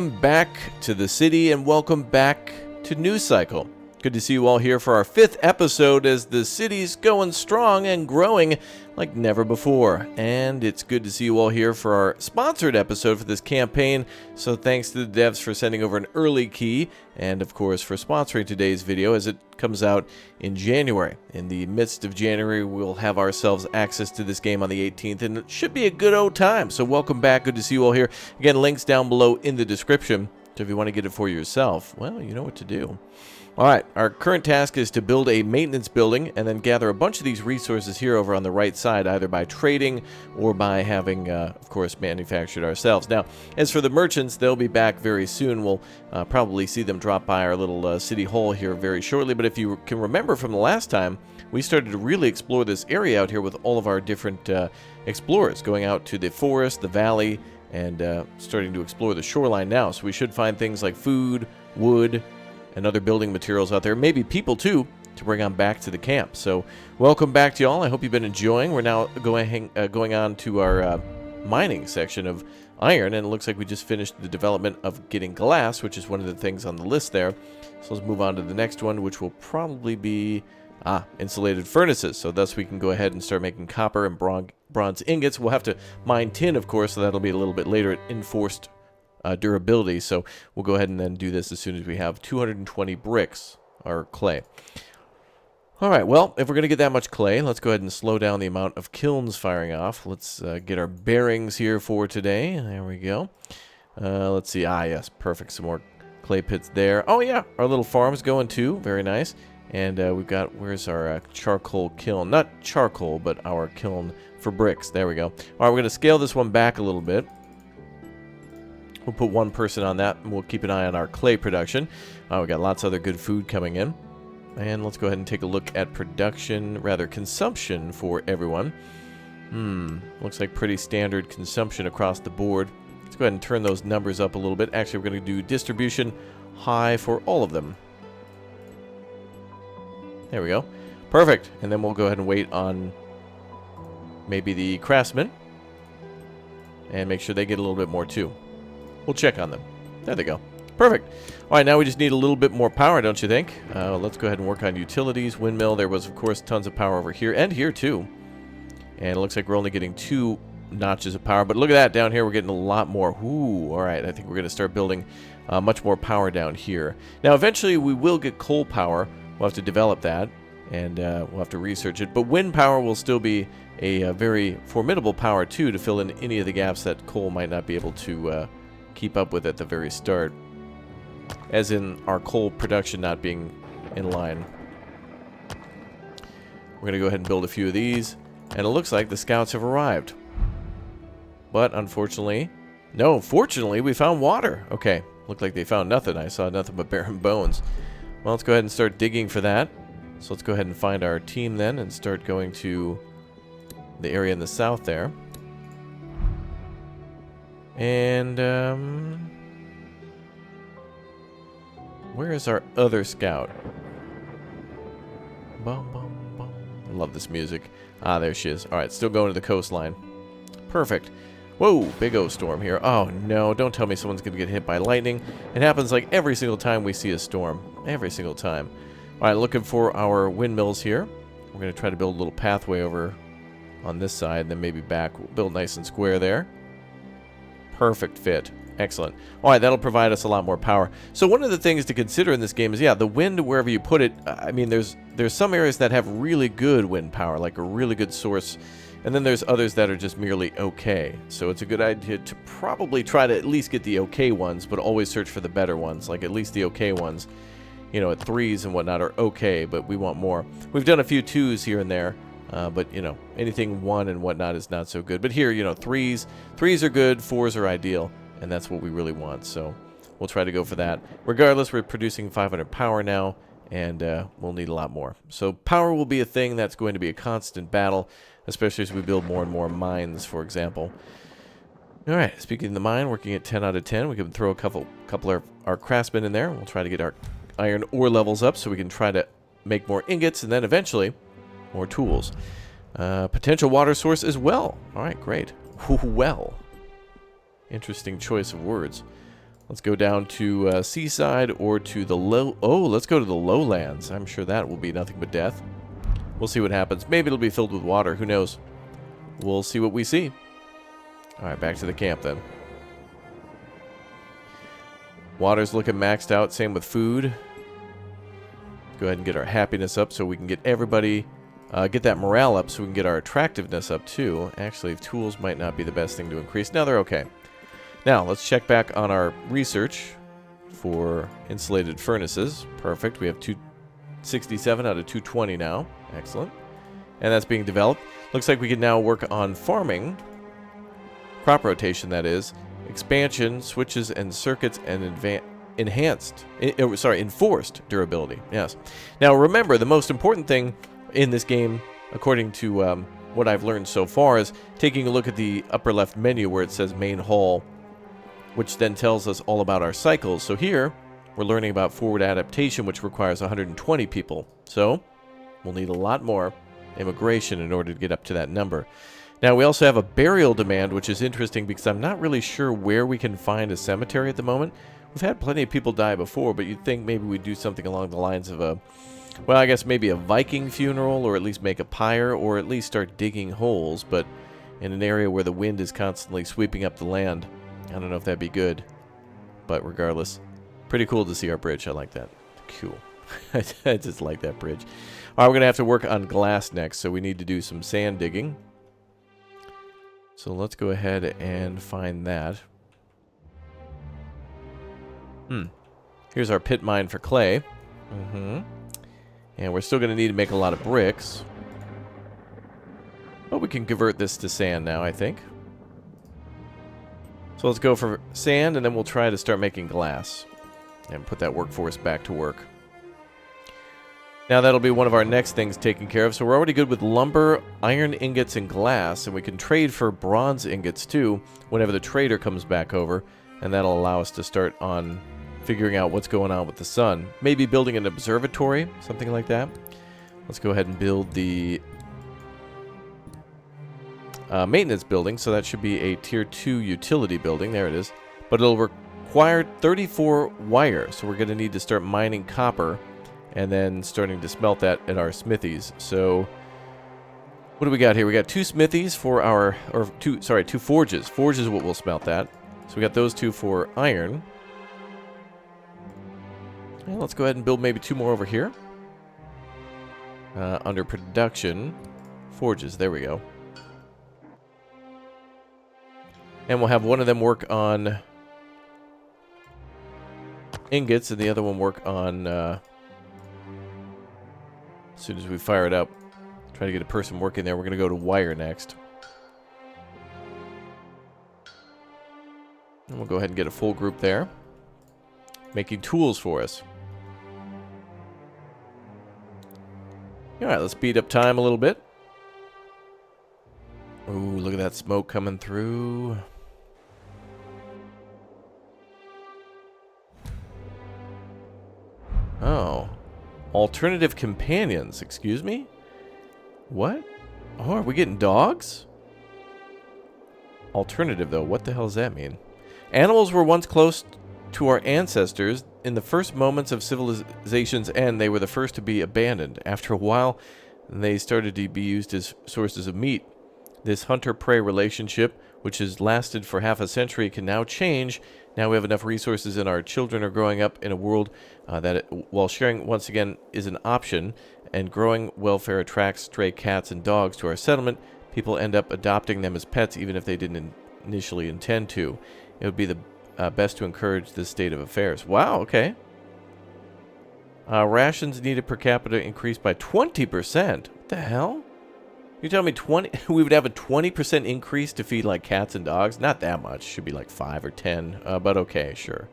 Back to the city and welcome back to News Cycle. Good to see you all here for our 5th episode as the city's going strong and growing like never before. And it's good to see you all here for our sponsored episode for this campaign. So thanks to the devs for sending over an early key and of course for sponsoring today's video as it comes out in January. In the midst of January, we'll have ourselves access to this game on the 18th and it should be a good old time. So welcome back. Good to see you all here. Again, links down below in the description. So if you want to get it for yourself, well, you know what to do. Alright, our current task is to build a maintenance building and then gather a bunch of these resources here over on the right side, either by trading or by having, of course, manufactured ourselves. Now, as for the merchants, they'll be back very soon. We'll probably see them drop by our little city hall here very shortly. But if you can remember from the last time, we started to really explore this area out here with all of our different explorers, going out to the forest, the valley, and starting to explore the shoreline now. So we should find things like food, wood, and other building materials out there, maybe people too, to bring on back to the camp. So welcome back to y'all. I hope you've been enjoying. We're now going on to our mining section of iron, and it looks like we just finished the development of getting glass, which is one of the things on the list there. So let's move on to the next one, which will probably be insulated furnaces. So thus we can go ahead and start making copper and bronze ingots. We'll have to mine tin, of course, so that'll be a little bit later at enforced durability, so we'll go ahead and then do this as soon as we have 220 bricks, or clay. Alright, well, if we're going to get that much clay, let's go ahead and slow down the amount of kilns firing off. Let's get our bearings here for today. There we go. Let's see. Yes, perfect. Some more clay pits there. Oh, yeah, our little farm's going too. Very nice. And we've got, where's our charcoal kiln? Not charcoal, but our kiln for bricks. There we go. Alright, we're going to scale this one back a little bit. We'll put one person on that, and we'll keep an eye on our clay production. We've got lots of other good food coming in. And let's go ahead and take a look at production, rather consumption for everyone. Looks like pretty standard consumption across the board. Let's go ahead and turn those numbers up a little bit. Actually, we're going to do distribution high for all of them. There we go. Perfect. And then we'll go ahead and wait on maybe the craftsmen and make sure they get a little bit more too. We'll check on them. There they go. Perfect. All right, now we just need a little bit more power, don't you think? Let's go ahead and work on utilities. Windmill, there was, of course, tons of power over here and here, too. And it looks like we're only getting 2 notches of power. But look at that. Down here, we're getting a lot more. Ooh, all right. I think we're going to start building much more power down here. Now, eventually, we will get coal power. We'll have to develop that, and we'll have to research it. But wind power will still be a very formidable power, too, to fill in any of the gaps that coal might not be able to keep up with at the very start, as in our coal production not being in line. We're going to go ahead and build a few of these, and it looks like the scouts have arrived. But unfortunately, no, fortunately, we found water. Okay, looked like they found nothing. I saw nothing but barren bones. Well, let's go ahead and start digging for that. So let's go ahead and find our team then and start going to the area in the south there. And, where is our other scout? Bum, bum, bum. I love this music. There she is. Alright, still going to the coastline. Perfect. Whoa, big O storm here. Oh, no, don't tell me someone's going to get hit by lightning. It happens like every single time we see a storm. Every single time. Alright, looking for our windmills here. We're going to try to build a little pathway over on this side, then maybe back. We'll build nice and square there. Perfect fit. Excellent. All right, that'll provide us a lot more power. So one of the things to consider in this game is, yeah, the wind, wherever you put it, I mean, there's some areas that have really good wind power, like a really good source, and then there's others that are just merely okay. So it's a good idea to probably try to at least get the okay ones, but always search for the better ones, like at least the okay ones, you know, at 3s and whatnot are okay, but we want more. We've done a few 2s here and there. But, you know, anything 1 and whatnot is not so good. But here, you know, 3s are good, 4s are ideal, and that's what we really want. So we'll try to go for that. Regardless, we're producing 500 power now, and we'll need a lot more. So power will be a thing that's going to be a constant battle, especially as we build more and more mines, for example. All right, speaking of the mine, working at 10 out of 10. We can throw a couple of our craftsmen in there. We'll try to get our iron ore levels up so we can try to make more ingots, and then eventually more tools. Potential water source as well. All right, great. Well. Interesting choice of words. Let's go down to Seaside or to the low... Oh, let's go to the lowlands. I'm sure that will be nothing but death. We'll see what happens. Maybe it'll be filled with water. Who knows? We'll see what we see. Alright, back to the camp then. Water's looking maxed out. Same with food. Go ahead and get our happiness up so we can get everybody... get that morale up so we can get our attractiveness up too. Actually, tools might not be the best thing to increase. No, they're okay. Now, let's check back on our research for insulated furnaces. Perfect. We have 267 out of 220 now. Excellent. And that's being developed. Looks like we can now work on farming. Crop rotation, that is. Expansion, switches, and circuits, and enforced durability. Yes. Now, remember, the most important thing in this game, according to what I've learned so far, is taking a look at the upper left menu where it says main hall, which then tells us all about our cycles. So here, we're learning about forward adaptation, which requires 120 people. So, we'll need a lot more immigration in order to get up to that number. Now, we also have a burial demand, which is interesting because I'm not really sure where we can find a cemetery at the moment. We've had plenty of people die before, but you'd think maybe we'd do something along the lines of a... Well, I guess maybe a Viking funeral, or at least make a pyre, or at least start digging holes, but in an area where the wind is constantly sweeping up the land. I don't know if that'd be good, but regardless, pretty cool to see our bridge. I like that. Cool. I just like that bridge. All right, we're going to have to work on glass next, so we need to do some sand digging. So let's go ahead and find that. Here's our pit mine for clay. And we're still going to need to make a lot of bricks. But we can convert this to sand now, I think. So let's go for sand, and then we'll try to start making glass. And put that workforce back to work. Now that'll be one of our next things taken care of. So we're already good with lumber, iron ingots, and glass. And we can trade for bronze ingots, too, whenever the trader comes back over. And that'll allow us to start on figuring out what's going on with the sun. Maybe building an observatory, something like that. Let's go ahead and build the maintenance building. So that should be a tier 2 utility building. There it is. But it'll require 34 wire. So we're going to need to start mining copper and then starting to smelt that at our smithies. So what do we got here? We got 2 smithies for our, two forges. Forges is what we'll smelt that. So we got those 2 for iron. And let's go ahead and build maybe 2 more over here. Under production, forges. There we go. And we'll have one of them work on ingots, and the other one work on, as soon as we fire it up, try to get a person working there. We're going to go to wire next. And we'll go ahead and get a full group there, making tools for us. Alright, let's speed up time a little bit. Ooh, look at that smoke coming through. Oh. Alternative companions, excuse me? What? Oh, are we getting dogs? Alternative, though. What the hell does that mean? Animals were once close to our ancestors. In the first moments of civilization's end, they were the first to be abandoned. After a while, they started to be used as sources of meat. This hunter-prey relationship, which has lasted for half a century, can now change. Now we have enough resources, and our children are growing up in a world while sharing once again is an option, and growing welfare attracts stray cats and dogs to our settlement. People end up adopting them as pets even if they didn't initially intend to. It would be the best to encourage this state of affairs. Wow, okay. Rations needed per capita increased by 20%. What the hell? You tell me we would have a 20% increase to feed like cats and dogs? Not that much. Should be like 5 or 10. But okay, sure.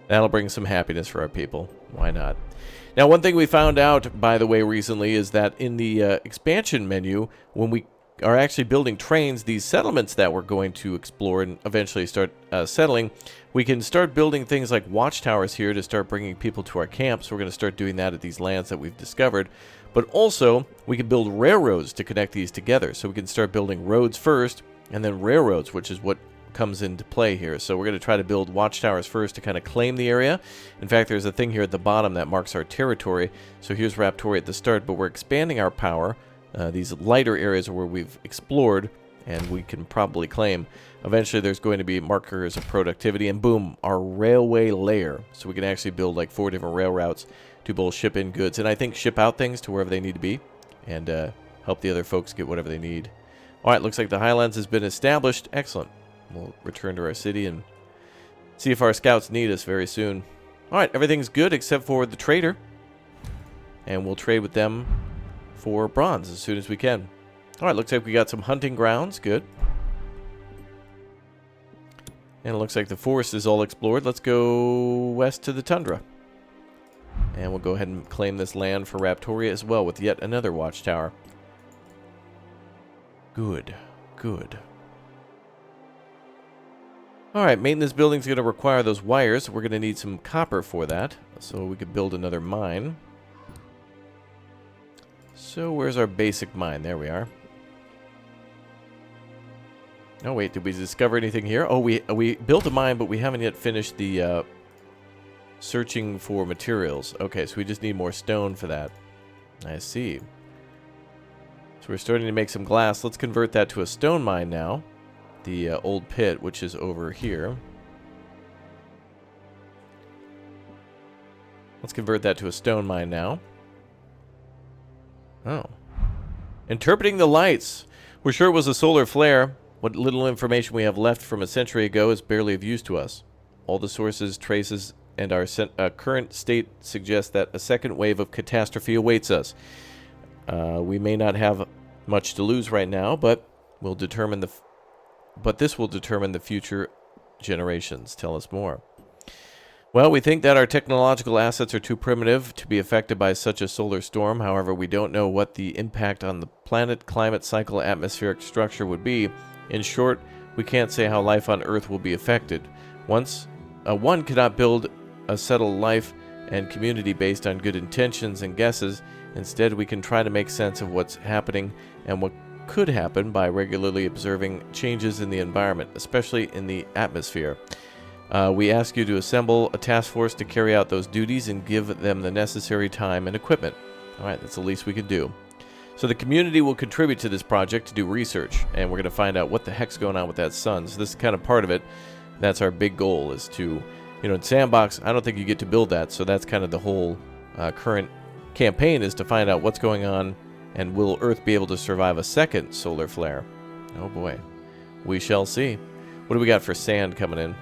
That'll bring some happiness for our people. Why not? Now, one thing we found out, by the way, recently is that in the expansion menu, when we are actually building trains, these settlements that we're going to explore and eventually start settling, we can start building things like watchtowers here to start bringing people to our camps. We're going to start doing that at these lands that we've discovered. But also, we can build railroads to connect these together. So we can start building roads first, and then railroads, which is what comes into play here. So we're going to try to build watchtowers first to kind of claim the area. In fact, there's a thing here at the bottom that marks our territory. So here's Raptoria at the start, but we're expanding our power. These lighter areas are where we've explored, and we can probably claim. Eventually, there's going to be markers of productivity, and boom, our railway layer. So we can actually build like 4 different rail routes to both ship in goods, and I think ship out things to wherever they need to be, and help the other folks get whatever they need. All right, looks like the Highlands has been established. Excellent. We'll return to our city and see if our scouts need us very soon. All right, everything's good except for the trader, and we'll trade with them for bronze as soon as we can. All right, looks like we got some hunting grounds. Good. And it looks like the forest is all explored. Let's go west to the tundra. And we'll go ahead and claim this land for Raptoria as well with yet another watchtower. Good. Good. Alright, maintenance building's going to require those wires. We're going to need some copper for that, so we could build another mine. So where's our basic mine? There we are. Oh wait, did we discover anything here? Oh, we built a mine, but we haven't yet finished the searching for materials. Okay, so we just need more stone for that. I see. So we're starting to make some glass. Let's convert that to a stone mine now. The old pit, which is over here. Let's convert that to a stone mine now. Oh. Interpreting the lights. We're sure it was a solar flare. What little information we have left from a century ago is barely of use to us. All the sources, traces, and our current state suggest that a second wave of catastrophe awaits us. We may not have much to lose right now, but this will determine the future generations. Tell us more. Well, we think that our technological assets are too primitive to be affected by such a solar storm. However, we don't know what the impact on the planet, climate cycle, atmospheric structure would be. In short, we can't say how life on Earth will be affected. One cannot build a settled life and community based on good intentions and guesses. Instead, we can try to make sense of what's happening and what could happen by regularly observing changes in the environment, especially in the atmosphere. We ask you to assemble a task force to carry out those duties and give them the necessary time and equipment. All right, that's the least we can do. So the community will contribute to this project to do research, and we're going to find out what the heck's going on with that sun. So this is kind of part of it. That's our big goal, is to, in Sandbox, I don't think you get to build that, so that's kind of the whole current campaign, is to find out what's going on, and will Earth be able to survive a second solar flare? Oh boy. We shall see. What do we got for sand coming in?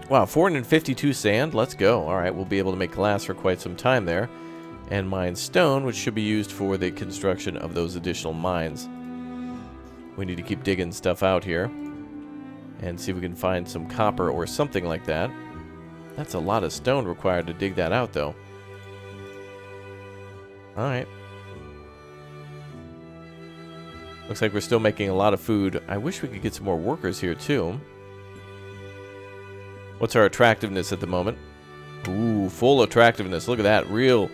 Wow, 452 sand. Let's go. All right, we'll be able to make glass for quite some time there. And mine stone, which should be used for the construction of those additional mines. We need to keep digging stuff out here and see if we can find some copper or something like that. That's a lot of stone required to dig that out, though. Alright. Looks like we're still making a lot of food. I wish we could get some more workers here, too. What's our attractiveness at the moment? Ooh, full attractiveness. Look at that. Real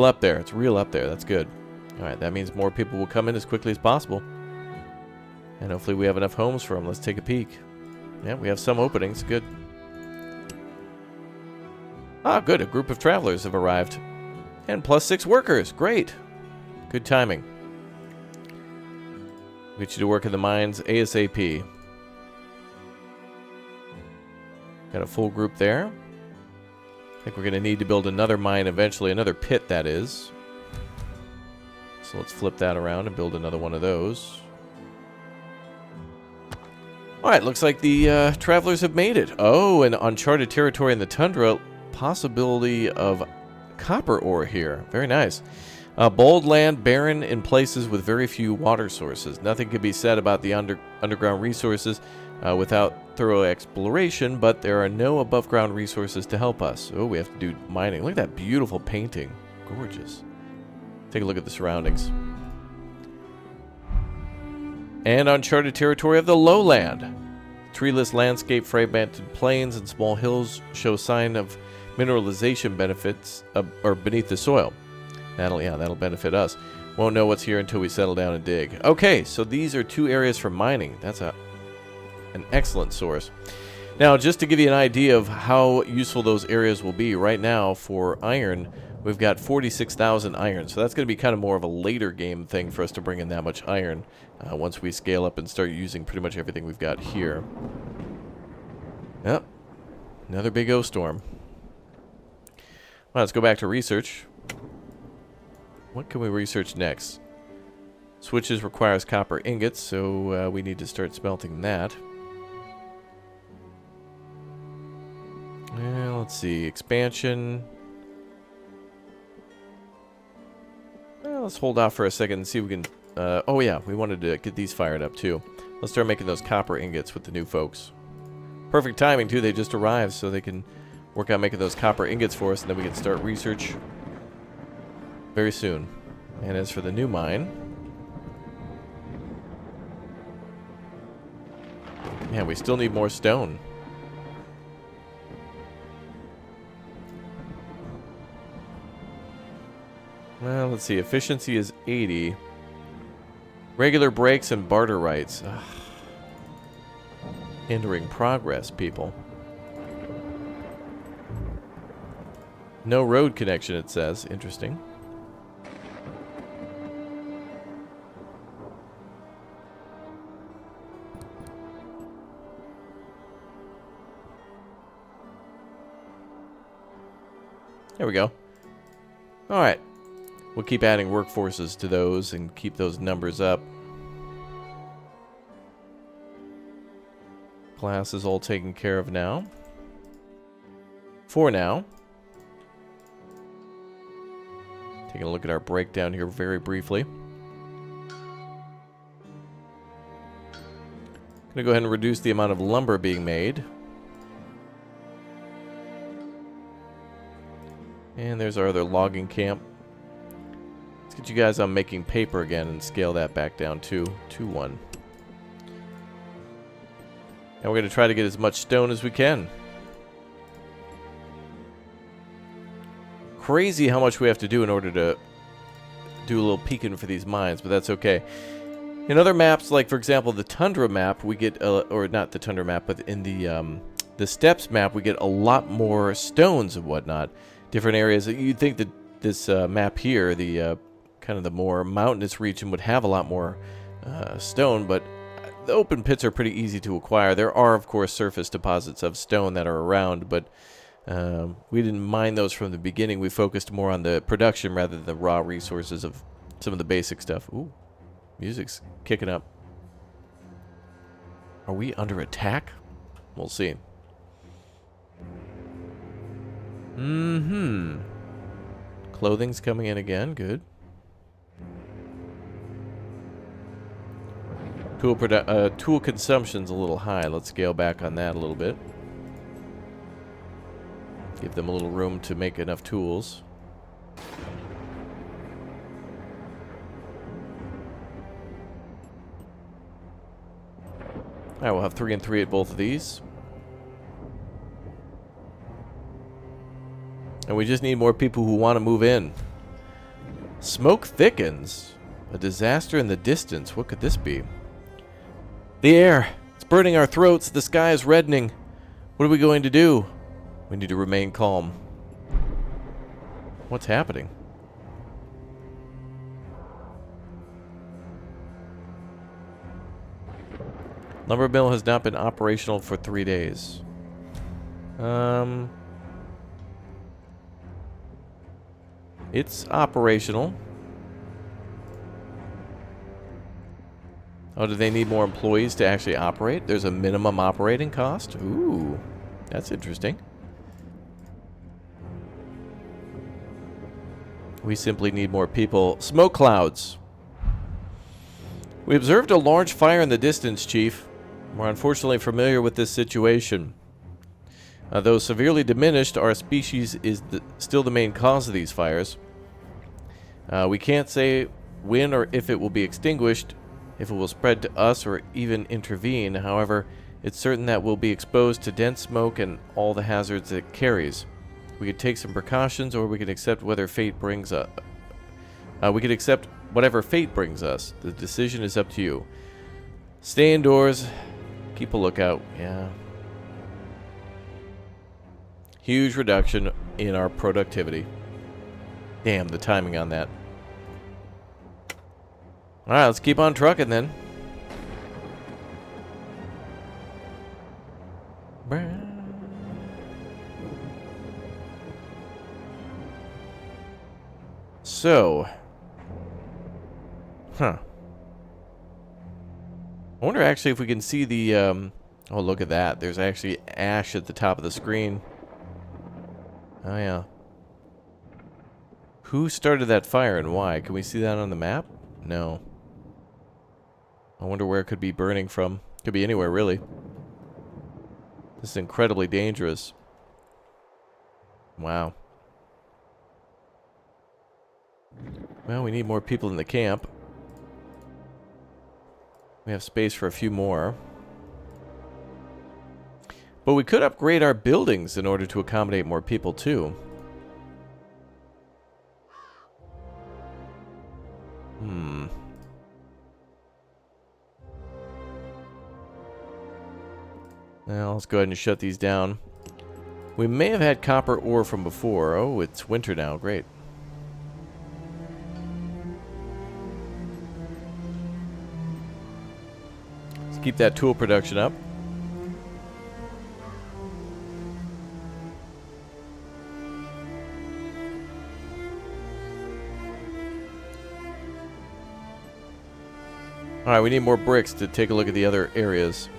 up there. It's real up there. That's good. Alright, that means more people will come in as quickly as possible. And hopefully we have enough homes for them. Let's take a peek. Yeah, we have some openings. Good. Ah, good. A group of travelers have arrived. And +6 workers. Great. Good timing. Get you to work in the mines ASAP. Got a full group there. I think we're going to need to build another mine eventually. Another pit, that is. So let's flip that around and build another one of those. Alright, looks like the travelers have made it. Oh, and uncharted territory in the tundra. Possibility of copper ore here. Very nice. Bold land, barren in places with very few water sources. Nothing can be said about the underground resources without thorough exploration, but there are no above-ground resources to help us. Oh, we have to do mining. Look at that beautiful painting. Gorgeous. Take a look at the surroundings. And uncharted territory of the lowland. Treeless landscape, fragmented plains, and small hills show sign of mineralization benefits or beneath the soil. That'll benefit us. Won't know what's here until we settle down and dig. Okay, so these are 2 areas for mining. That's a an excellent source. Now, just to give you an idea of how useful those areas will be, right now for iron, we've got 46,000 iron. So that's going to be kind of more of a later game thing for us to bring in that much iron once we scale up and start using pretty much everything we've got here. Yep. Another big O-storm. Well, let's go back to research. What can we research next? Switches requires copper ingots, so we need to start smelting that. Let's see, expansion. Let's hold off for a second and see if we can... oh yeah, we wanted to get these fired up too. Let's start making those copper ingots with the new folks. Perfect timing too, they just arrived, so they can work on making those copper ingots for us, and then we can start research very soon. And as for the new mine... yeah, we still need more stone. Well, let's see. Efficiency is 80. Regular breaks and barter rights. Ugh. Hindering progress, people. No road connection, it says. Interesting. There we go. Alright. We'll keep adding workforces to those and keep those numbers up. Glass is all taken care of now. For now. Taking a look at our breakdown here very briefly. Gonna go ahead and reduce the amount of lumber being made. And there's our other logging camp. Let's get you guys on making paper again and scale that back down to 2-1. And we're going to try to get as much stone as we can. Crazy how much we have to do in order to do a little peeking for these mines, but that's okay. In other maps, like for example the Tundra map, we get, or not the Tundra map, but in the Steppes map, we get a lot more stones and whatnot. Different areas. You'd think that this map here, the kind of the more mountainous region, would have a lot more stone, but the open pits are pretty easy to acquire. There are, of course, surface deposits of stone that are around, but we didn't mine those from the beginning. We focused more on the production rather than the raw resources of some of the basic stuff. Ooh, music's kicking up. Are we under attack? We'll see. Clothing's coming in again. Good. Tool consumption's a little high. Let's scale back on that a little bit. Give them a little room to make enough tools. Alright, we'll have 3 and 3 at both of these. And we just need more people who want to move in. Smoke thickens. A disaster in the distance. What could this be? The air. It's burning our throats. The sky is reddening. What are we going to do? We need to remain calm. What's happening? Lumber mill has not been operational for 3 days. It's operational. Oh, do they need more employees to actually operate? There's a minimum operating cost? Ooh, that's interesting. We simply need more people. Smoke clouds. We observed a large fire in the distance, Chief. We're unfortunately familiar with this situation. Though severely diminished, our species is still the main cause of these fires. We can't say when or if it will be extinguished, if it will spread to us or even intervene. However, it's certain that we'll be exposed to dense smoke and all the hazards it carries. We could take some precautions, or we could accept whether fate brings us. We could accept whatever fate brings us. The decision is up to you. Stay indoors Keep a lookout. Yeah. Huge reduction in our productivity. Damn, the timing on that. Alright, let's keep on trucking then. So. Huh. I wonder actually if we can see the, oh, look at that. There's actually ash at the top of the screen. Oh, yeah. Who started that fire and why? Can we see that on the map? No. I wonder where it could be burning from. Could be anywhere, really. This is incredibly dangerous. Wow. Well, we need more people in the camp. We have space for a few more. But we could upgrade our buildings in order to accommodate more people, too. Well, let's go ahead and shut these down. We may have had copper ore from before. Oh, it's winter now. Great. Let's keep that tool production up. Alright, we need more bricks to take a look at the other areas.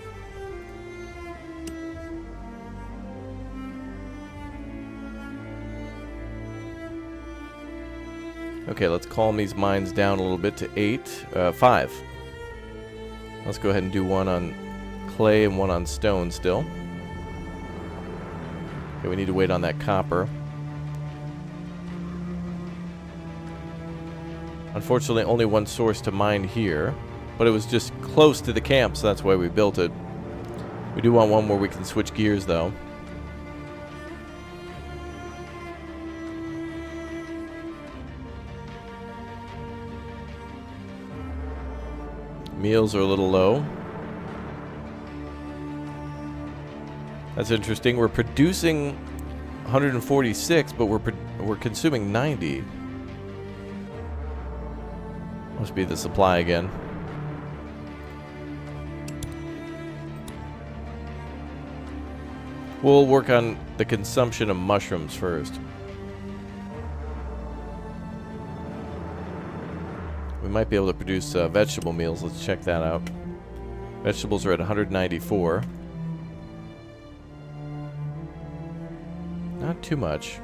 Okay, let's calm these mines down a little bit to 5. Let's go ahead and do one on clay and one on stone still. Okay, we need to wait on that copper. Unfortunately, only one source to mine here, but it was just close to the camp, so that's why we built it. We do want one where we can switch gears, though. Meals are a little low. That's interesting. We're producing 146, but we're consuming 90. Must be the supply again. We'll work on the consumption of mushrooms first. We might be able to produce vegetable meals. Let's check that out. Vegetables are at 194. Not too much.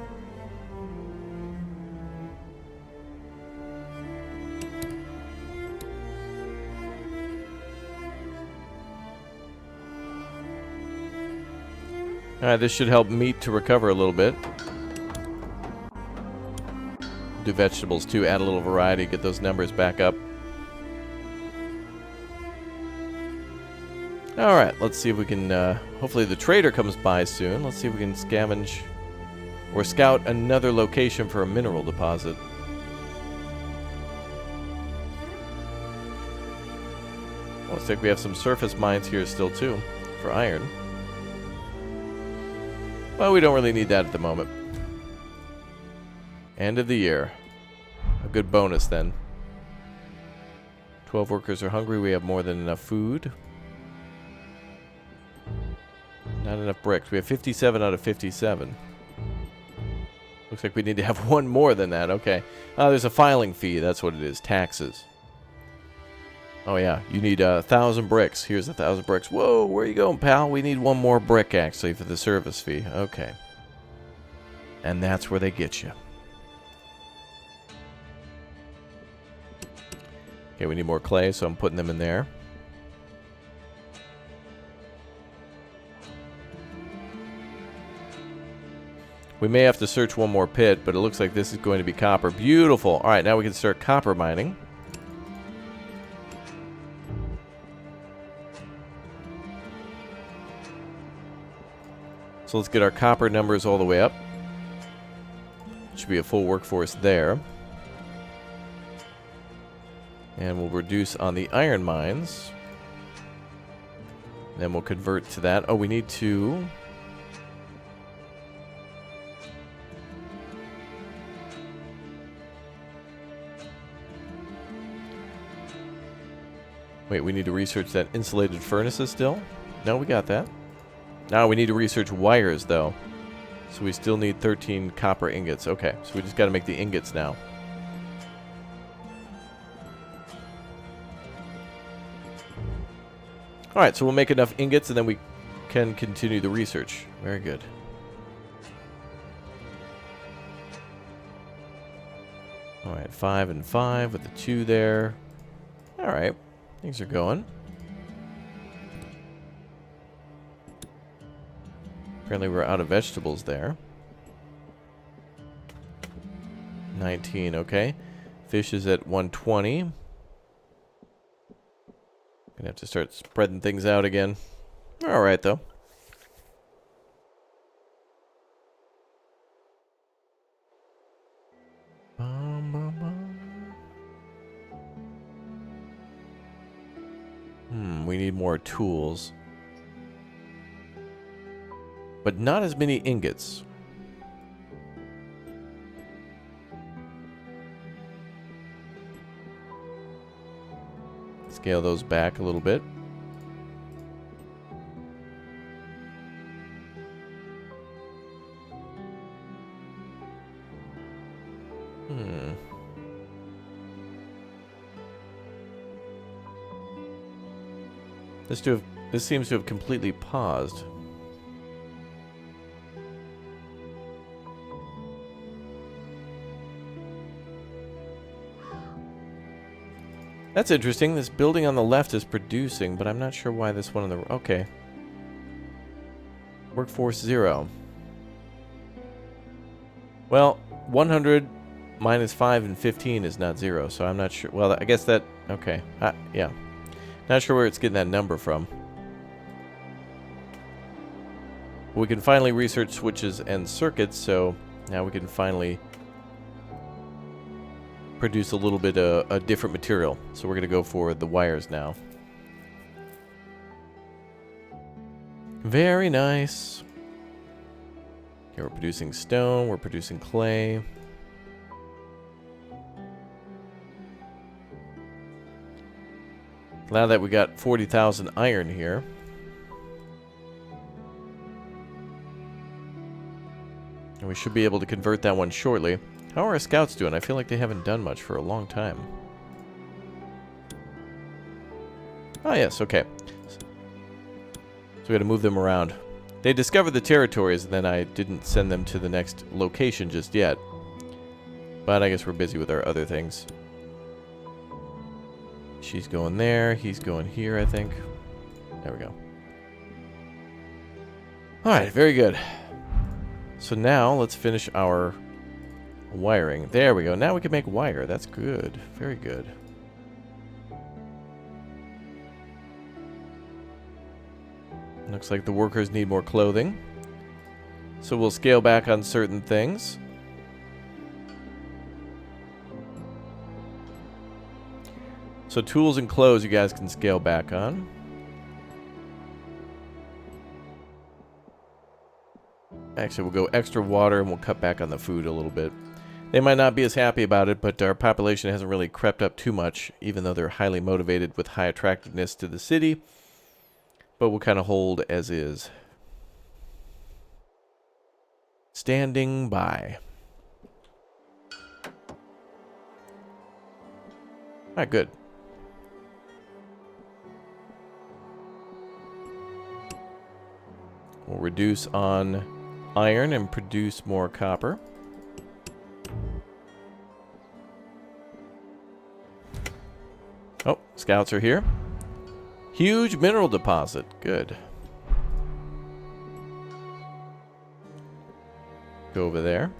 Alright, this should help meat to recover a little bit. Do vegetables too, add a little variety, get those numbers back up. Alright, let's see if we can, hopefully the trader comes by soon. Let's see if we can scavenge or scout another location for a mineral deposit. Looks like we have some surface mines here still too, for iron. Well, we don't really need that at the moment. End of the year. A good bonus then. 12 workers are hungry. We have more than enough food. Not enough bricks. We have 57 out of 57. Looks like we need to have one more than that. Okay. There's a filing fee. That's what it is. Taxes. Oh, yeah. You need 1,000 bricks. Here's 1,000 bricks. Whoa, where are you going, pal? We need one more brick, actually, for the service fee. Okay. And that's where they get you. Okay, we need more clay, so I'm putting them in there. We may have to search one more pit, but it looks like this is going to be copper. Beautiful. All right, now we can start copper mining. So let's get our copper numbers all the way up. Should be a full workforce there. And we'll reduce on the iron mines. Then we'll convert to that. Oh, we need to... Wait, we need to research that insulated furnaces still? No, we got that. Now we need to research wires, though. So we still need 13 copper ingots. Okay, so we just got to make the ingots now. Alright, so we'll make enough ingots and then we can continue the research. Very good. Alright, 5 and 5 with the 2 there. Alright, things are going. Apparently we're out of vegetables there. 19, okay. Fish is at 120. Gonna have to start spreading things out again. Alright, though. We need more tools. But not as many ingots. Scale those back a little bit. This seems to have completely paused. That's interesting. This building on the left is producing, but I'm not sure why this one on the... Okay. Workforce 0. Well, 100 minus 5 and 15 is not 0, so I'm not sure. Well, I guess that... Okay. Yeah. Not sure where it's getting that number from. We can finally research switches and circuits, so now we can finally produce a little bit of a different material. So we're going to go for the wires now. Very nice. Okay, we're producing stone, we're producing clay. Now that we got 40,000 iron here. And we should be able to convert that one shortly. How are our scouts doing? I feel like they haven't done much for a long time. Oh, yes, okay. So we got to move them around. They discovered the territories, and then I didn't send them to the next location just yet. But I guess we're busy with our other things. She's going there. He's going here, I think. There we go. Alright, very good. So now, let's finish our wiring. There we go. Now we can make wire. That's good. Very good. Looks like the workers need more clothing. So we'll scale back on certain things. So tools and clothes you guys can scale back on. Actually, we'll go extra water and we'll cut back on the food a little bit. They might not be as happy about it, but our population hasn't really crept up too much, even though they're highly motivated with high attractiveness to the city. But we'll kind of hold as is. Standing by. Alright, good. We'll reduce on iron and produce more copper. Oh, scouts are here. Huge mineral deposit. Good. Go over there.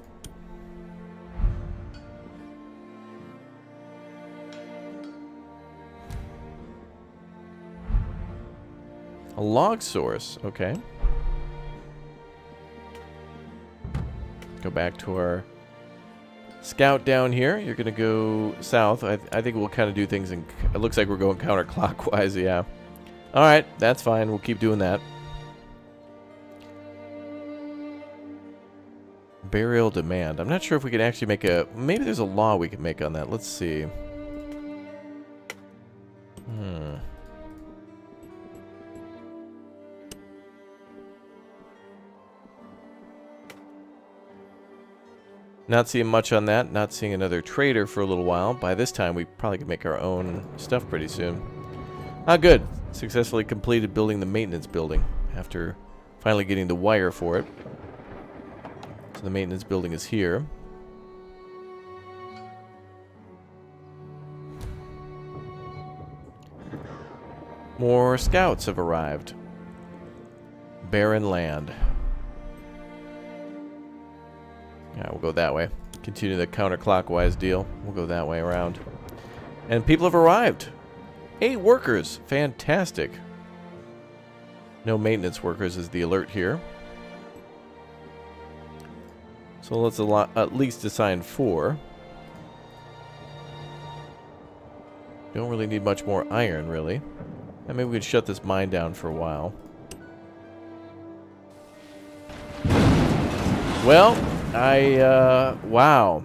A log source. Okay. Go back to our scout down here. You're going to go south. I think we'll kind of do things in... It looks like we're going counterclockwise, yeah. Alright, that's fine. We'll keep doing that. Burial demand. I'm not sure if we can actually make a... Maybe there's a law we can make on that. Let's see. Not seeing much on that. Not seeing another trader for a little while. By this time, we probably could make our own stuff pretty soon. Ah, good. Successfully completed building the maintenance building after finally getting the wire for it. So the maintenance building is here. More scouts have arrived. Barren land. Yeah, we'll go that way. Continue the counterclockwise deal. We'll go that way around. And people have arrived. 8 workers. Fantastic. No maintenance workers is the alert here. So let's at least assign 4. Don't really need much more iron, really. And maybe we could shut this mine down for a while. Well, wow.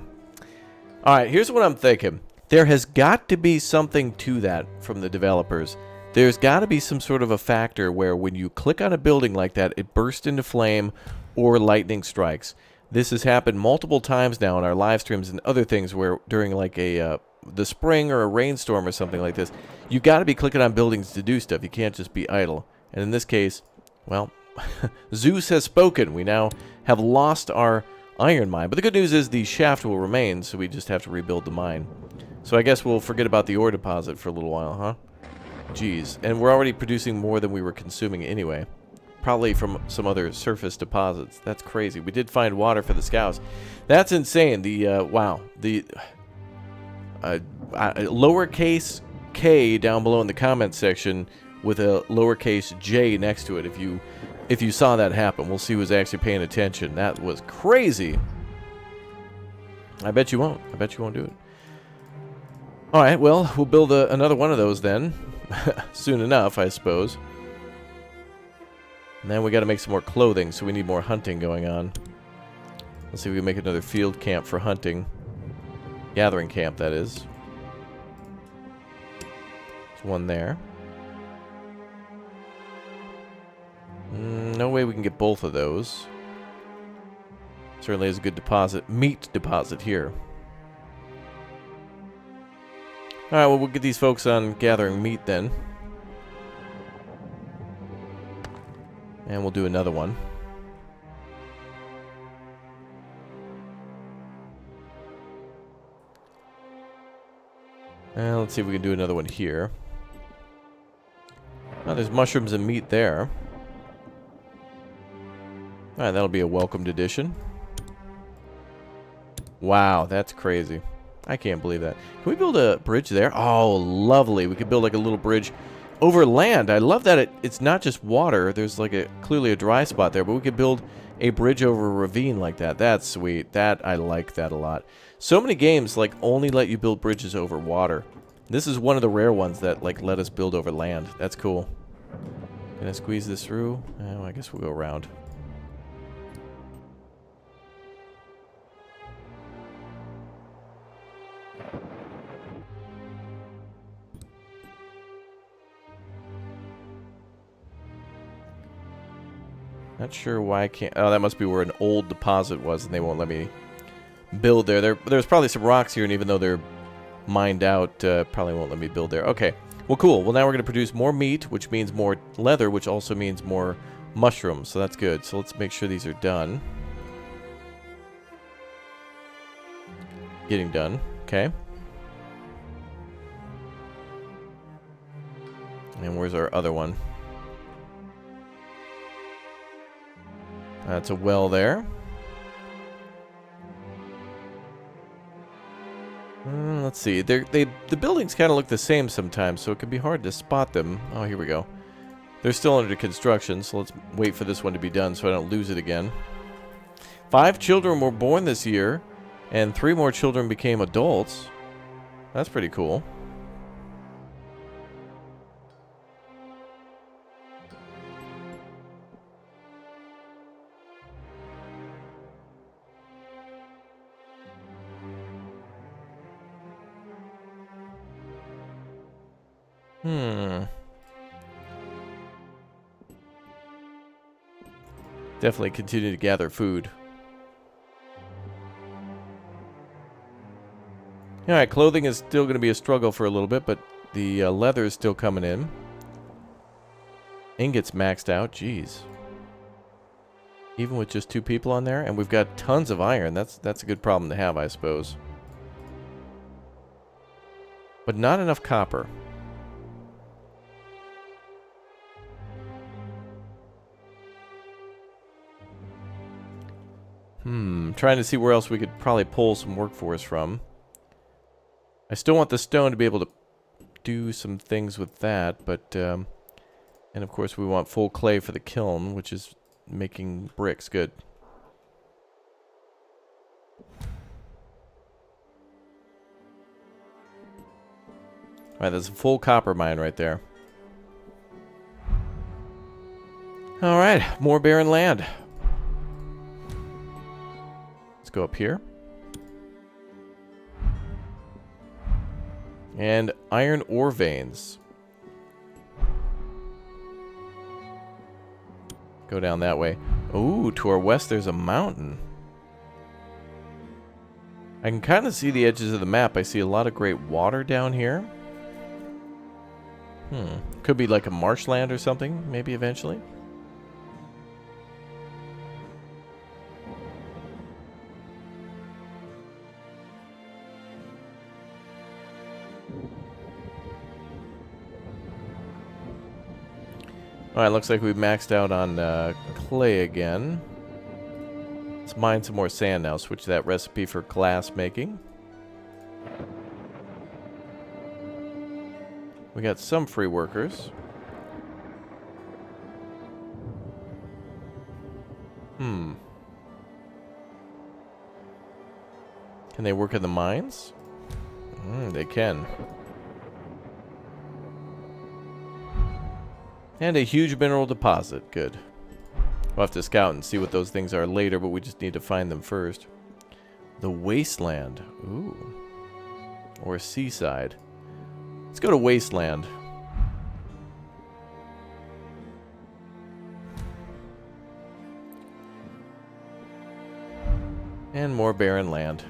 Alright, here's what I'm thinking. There has got to be something to that from the developers. There's got to be some sort of a factor where when you click on a building like that, it bursts into flame or lightning strikes. This has happened multiple times now in our live streams and other things where during like the spring or a rainstorm or something like this, you got to be clicking on buildings to do stuff. You can't just be idle. And in this case, well, Zeus has spoken. We now have lost our iron mine. But the good news is the shaft will remain, so we just have to rebuild the mine. So I guess we'll forget about the ore deposit for a little while, huh? Jeez. And we're already producing more than we were consuming anyway. Probably from some other surface deposits. That's crazy. We did find water for the scouts. That's insane. The, wow. The lowercase k down below in the comments section with a lowercase j next to it if you saw that happen. We'll see who's actually paying attention. That was crazy. I bet you won't. I bet you won't do it. Alright, well, we'll build another one of those then. Soon enough, I suppose. And then we got to make some more clothing, so we need more hunting going on. Let's see if we can make another field camp for hunting. Gathering camp, that is. There's one there. No way we can get both of those. Certainly is a good deposit. Meat deposit here. Alright, well, we'll get these folks on gathering meat then. And we'll do another one. And let's see if we can do another one here. Oh, there's mushrooms and meat there. Alright, that'll be a welcomed addition. Wow, that's crazy. I can't believe that. Can we build a bridge there? Oh, lovely. We could build like a little bridge over land. I love that it's not just water. There's like clearly a dry spot there, but we could build a bridge over a ravine like that. That's sweet. I like that a lot. So many games like only let you build bridges over water. This is one of the rare ones that like let us build over land. That's cool. Can I squeeze this through? Oh, I guess we'll go around. Not sure why I can't... Oh, that must be where an old deposit was, and they won't let me build there. There's probably some rocks here, and even though they're mined out, probably won't let me build there. Okay. Well, cool. Well, now we're going to produce more meat, which means more leather, which also means more mushrooms. So that's good. So let's make sure these are done. Getting done. Okay. And where's our other one? That's a well there. Let's see. The buildings kind of look the same sometimes, so it can be hard to spot them. Oh, here we go. They're still under construction, so let's wait for this one to be done so I don't lose it again. 5 children were born this year, and 3 more children became adults. That's pretty cool. Definitely continue to gather food. Alright, clothing is still going to be a struggle for a little bit, but the leather is still coming in. Ingots maxed out, jeez. Even with just 2 people on there, and we've got tons of iron. That's a good problem to have, I suppose. But not enough copper. Trying to see where else we could probably pull some workforce from. I still want the stone to be able to do some things with that, but, and of course we want full clay for the kiln, which is making bricks. Good. Alright, that's a full copper mine right there. Alright, more barren land. Let's go up here. And iron ore veins. Go down that way. Ooh, to our west there's a mountain. I can kind of see the edges of the map. I see a lot of great water down here. Could be like a marshland or something, maybe eventually. Alright, looks like we've maxed out on clay again. Let's mine some more sand now. Switch that recipe for glass making. We got some free workers. Can they work in the mines? They can. And a huge mineral deposit. Good. We'll have to scout and see what those things are later, but we just need to find them first. The wasteland. Ooh. Or seaside. Let's go to wasteland. And more barren land.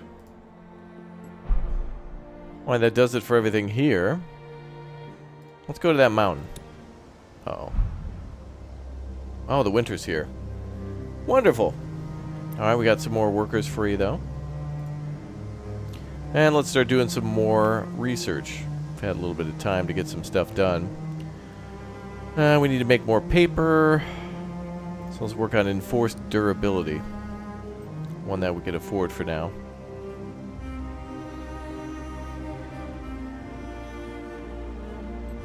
Well, that does it for everything here. Let's go to that mountain. Uh-oh. Oh, the winter's here. Wonderful. Alright, we got some more workers free, though. And let's start doing some more research. We've had a little bit of time to get some stuff done. We need to make more paper. So let's work on enforced durability. One that we can afford for now.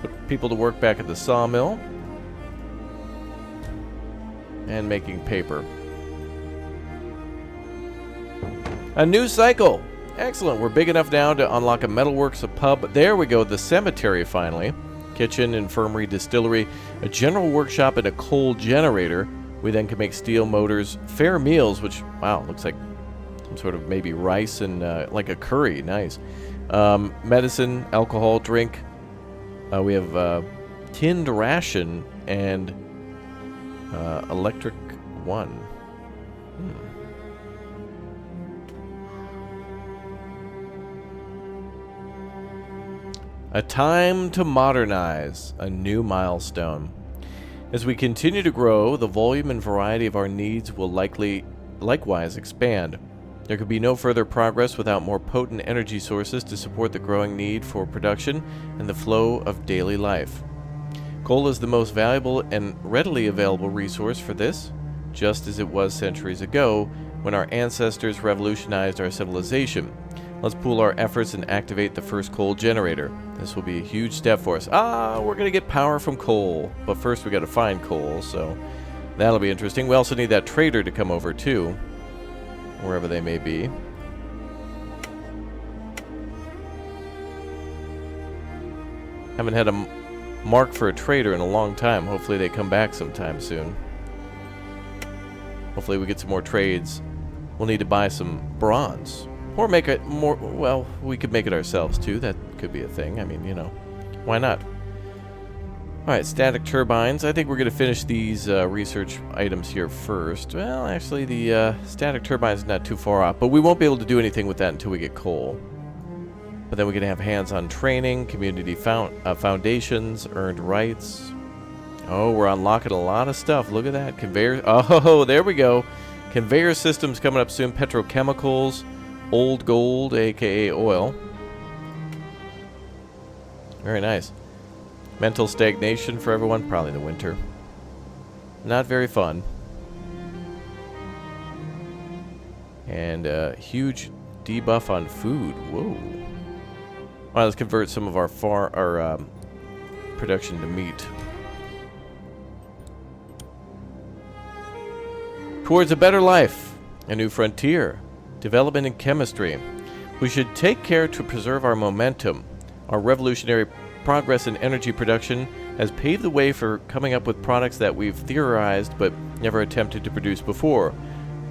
Put people to work back at the sawmill. And making paper. A new cycle! Excellent, we're big enough now to unlock a metalworks, a pub. There we go, the cemetery finally. Kitchen, infirmary, distillery, a general workshop, and a coal generator. We then can make steel motors, fair meals, which, wow, looks like some sort of maybe rice and like a curry, nice. Medicine, alcohol, drink. We have tinned ration and electric 1. A time to modernize, a new milestone. As we continue to grow, the volume and variety of our needs will likewise expand. There could be no further progress without more potent energy sources to support the growing need for production and the flow of daily life. Coal is the most valuable and readily available resource for this, just as it was centuries ago when our ancestors revolutionized our civilization. Let's pool our efforts and activate the first coal generator. This will be a huge step for us. We're going to get power from coal, but first we got to find coal, so that'll be interesting. We also need that trader to come over too, wherever they may be. Haven't had a mark for a trader in a long time. Hopefully they come back sometime soon. Hopefully we get some more trades. We'll need to buy some bronze. Or make it more, well, we could make it ourselves too. That could be a thing. I mean, you know, why not? Alright, static turbines. I think we're going to finish these research items here first. Well, actually, the static turbine's not too far off, but we won't be able to do anything with that until we get coal. But then we're going to have hands-on training, community foundations, earned rights. Oh, we're unlocking a lot of stuff. Look at that. Conveyor. Oh, there we go. Conveyor systems coming up soon. Petrochemicals. Old gold, a.k.a. oil. Very nice. Mental stagnation for everyone. Probably the winter. Not very fun. And huge debuff on food. Whoa. Alright, let's convert some of our production to meat. Towards a better life, a new frontier, development in chemistry. We should take care to preserve our momentum. Our revolutionary progress in energy production has paved the way for coming up with products that we've theorized but never attempted to produce before.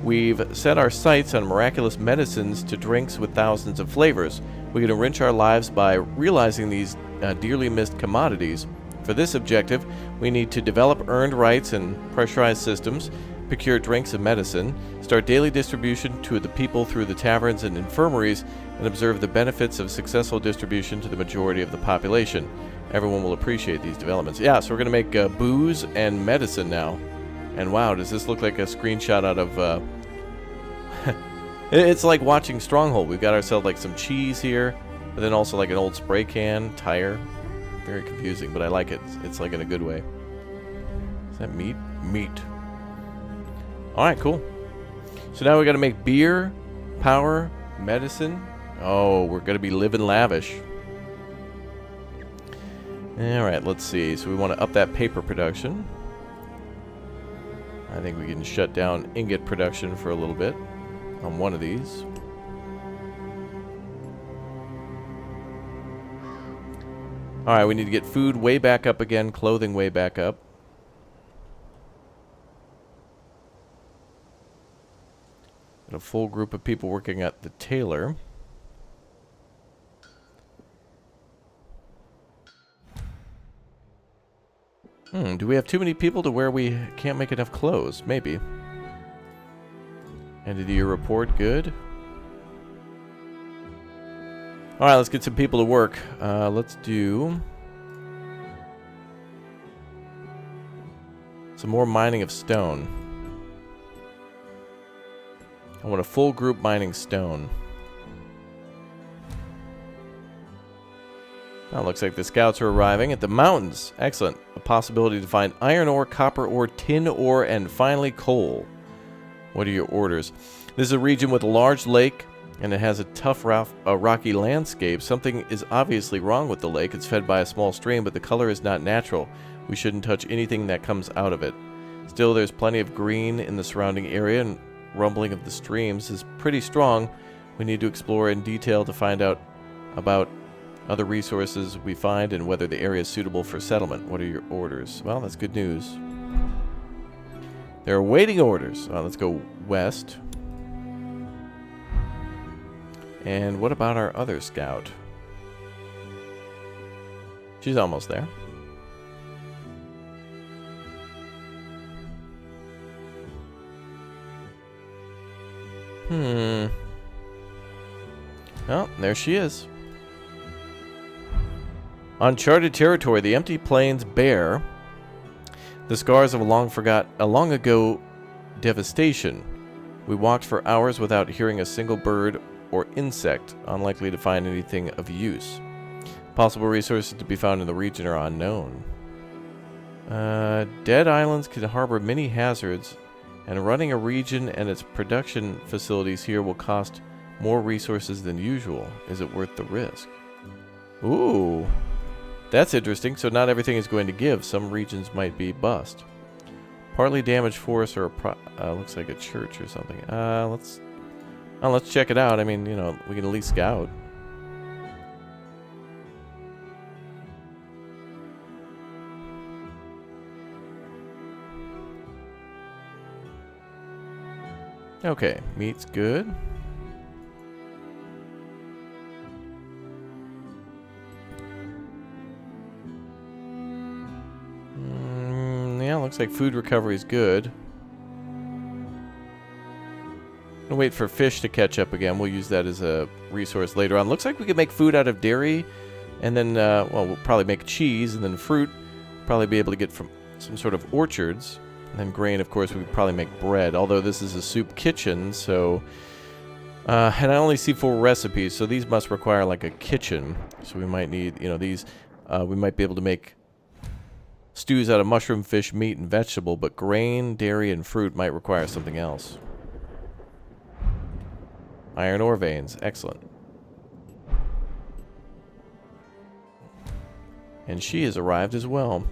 We've set our sights on miraculous medicines to drinks with thousands of flavors. We can enrich our lives by realizing these dearly missed commodities. For this objective, we need to develop earned rights and pressurized systems, procure drinks and medicine, start daily distribution to the people through the taverns and infirmaries, and observe the benefits of successful distribution to the majority of the population. Everyone will appreciate these developments. Yeah, so we're going to make booze and medicine now. And wow, does this look like a screenshot out of... It's like watching Stronghold. We've got ourselves like some cheese here, but then also like an old spray can, tire. Very confusing, but I like it. It's like in a good way. Is that meat? Meat. Alright, cool. So now we got to make beer, power, medicine. Oh, we're going to be living lavish. Alright, let's see. So we want to up that paper production. I think we can shut down ingot production for a little bit on one of these. Alright, we need to get food way back up again, clothing way back up. A full group of people working at the tailor. Do we have too many people to where we can't make enough clothes? Maybe. End of the year report, good. Alright, let's get some people to work. Let's do some more mining of stone. I want a full group mining stone. Now it looks like the scouts are arriving at the mountains. Excellent. A possibility to find iron ore, copper ore, tin ore, and finally coal. What are your orders? This is a region with a large lake, and it has a tough, rocky landscape. Something is obviously wrong with the lake. It's fed by a small stream, but the color is not natural. We shouldn't touch anything that comes out of it. Still, there's plenty of green in the surrounding area, and rumbling of the streams is pretty strong. We need to explore in detail to find out about other resources we find and whether the area is suitable for settlement. What are your orders? Well, that's good news. There are waiting orders. Let's go west. And what about our other scout? She's almost there. Oh, there she is. Uncharted territory. The empty plains bare the scars of a long ago devastation. We walked for hours without hearing a single bird or insect, unlikely to find anything of use. Possible resources to be found in the region are unknown. Dead islands can harbor many hazards, and running a region and its production facilities here will cost more resources than usual. Is it worth the risk? Ooh, that's interesting. So not everything is going to give. Some regions might be bust. Partly damaged forest or looks like a church or something. Let's check it out. I mean, you know, we can at least scout. Okay, meat's good. looks like food recovery is good. Gonna wait for fish to catch up again. We'll use that as a resource later on. Looks like we could make food out of dairy, and then, well, we'll probably make cheese, and then fruit. Probably be able to get from some sort of orchards. And then grain, of course, we could probably make bread. Although this is a soup kitchen, so... and I only see 4 recipes, so these must require, like, a kitchen. So we might need, you know, these... we might be able to make stews out of mushroom, fish, meat, and vegetable, but grain, dairy, and fruit might require something else. Iron ore veins. Excellent. And she has arrived as well.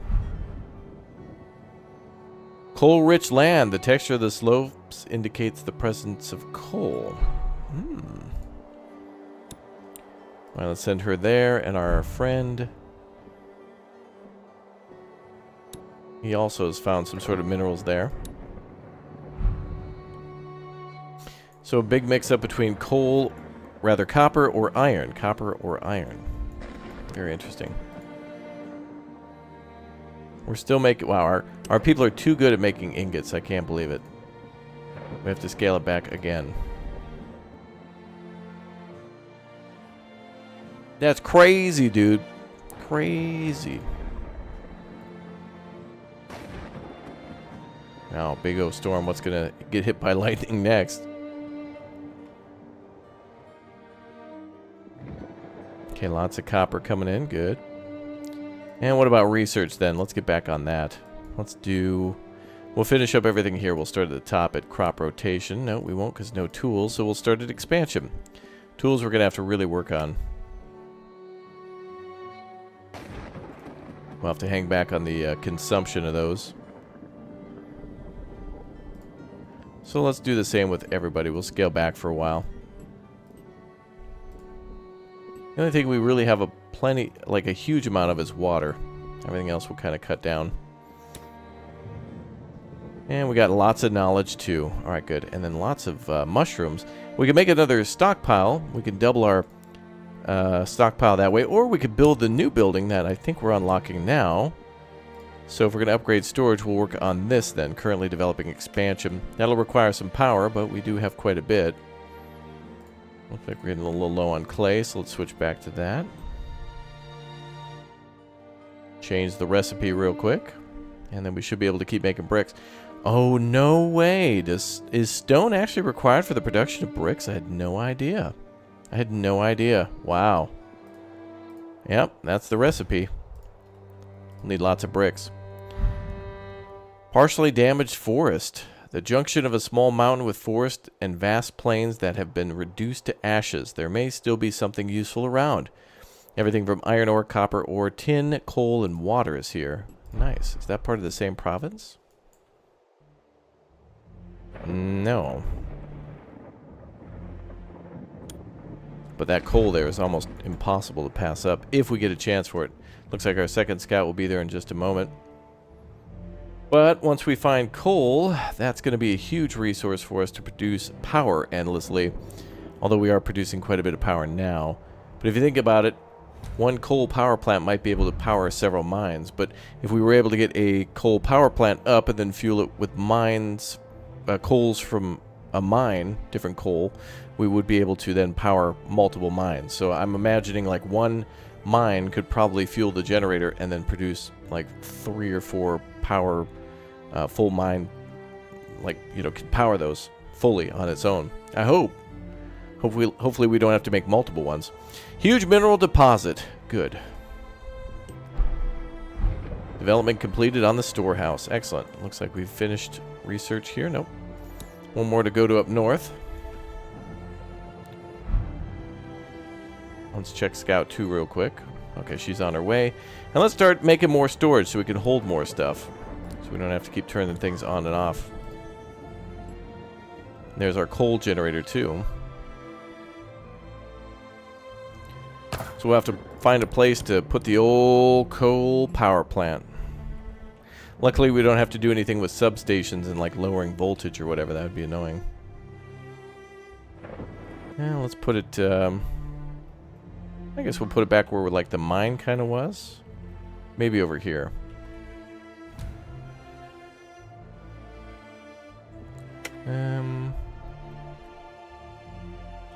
Coal-rich land. The texture of the slopes indicates the presence of coal. Well, let's send her there, and our friend... he also has found some sort of minerals there. So a big mix-up between coal, rather copper or iron. Copper or iron. Very interesting. We're still making... wow, our people are too good at making ingots. I can't believe it. We have to scale it back again. That's crazy, dude. Crazy. Now, big O storm. What's gonna get hit by lightning next? Okay, lots of copper coming in. Good. And what about research then? Let's get back on that. Let's do... we'll finish up everything here. We'll start at the top at crop rotation. No, we won't because no tools. So we'll start at expansion. Tools we're going to have to really work on. We'll have to hang back on the consumption of those. So let's do the same with everybody. We'll scale back for a while. The only thing we really have a plenty, like a huge amount of is water. Everything else will kind of cut down. And we got lots of knowledge too. Alright, good. And then lots of mushrooms. We can make another stockpile. We can double our stockpile that way. Or we could build the new building that I think we're unlocking now. So if we're going to upgrade storage, we'll work on this then. Currently developing expansion. That'll require some power, but we do have quite a bit. Looks like we're getting a little low on clay, so let's switch back to that. Change the recipe real quick. And then we should be able to keep making bricks. Oh, no way. Is stone actually required for the production of bricks? I had no idea. I had no idea. Wow. Yep, that's the recipe. We'll need lots of bricks. Partially damaged forest. The junction of a small mountain with forest and vast plains that have been reduced to ashes. There may still be something useful around. Everything from iron ore, copper ore, tin, coal, and water is here. Nice. Is that part of the same province? No. But that coal there is almost impossible to pass up if we get a chance for it. Looks like our second scout will be there in just a moment. But once we find coal, that's going to be a huge resource for us to produce power endlessly. Although we are producing quite a bit of power now. But if you think about it, one coal power plant might be able to power several mines. But if we were able to get a coal power plant up and then fuel it with mines, coals from a mine, different coal, we would be able to then power multiple mines. So I'm imagining like one mine could probably fuel the generator and then produce like 3 or 4 power full mine, like, you know, could power those fully on its own. I hope. Hopefully we don't have to make multiple ones. Huge mineral deposit. Good. Development completed on the storehouse. Excellent. Looks like we've finished research here. Nope. One more to go to up north. Let's check Scout 2 real quick. Okay, she's on her way. And let's start making more storage so we can hold more stuff. So we don't have to keep turning things on and off. There's our coal generator too. So we'll have to find a place to put the old coal power plant. Luckily we don't have to do anything with substations and like lowering voltage or whatever. That would be annoying. Yeah, let's put it... I guess we'll put it back where like the mine kind of was. Maybe over here.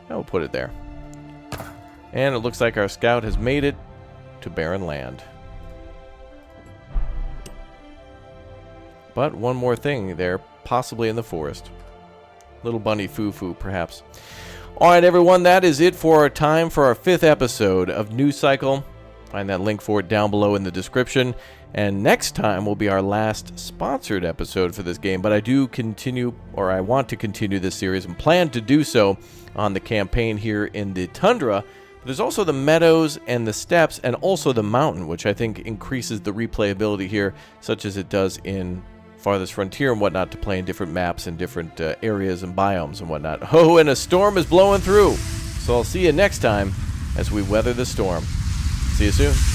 I'll put it there. And it looks like our scout has made it to barren land. But one more thing there, possibly in the forest. Little bunny foo-foo, perhaps. Alright, everyone, that is it for our time for our 5th episode of News Cycle. Find that link for it down below in the description. And next time will be our last sponsored episode for this game. But I do continue, or I want to continue this series and plan to do so on the campaign here in the tundra. But there's also the meadows and the steppes and also the mountain, which I think increases the replayability here, such as it does in Farthest Frontier and whatnot, to play in different maps and different areas and biomes and whatnot. Oh, and a storm is blowing through. So I'll see you next time as we weather the storm. See you soon.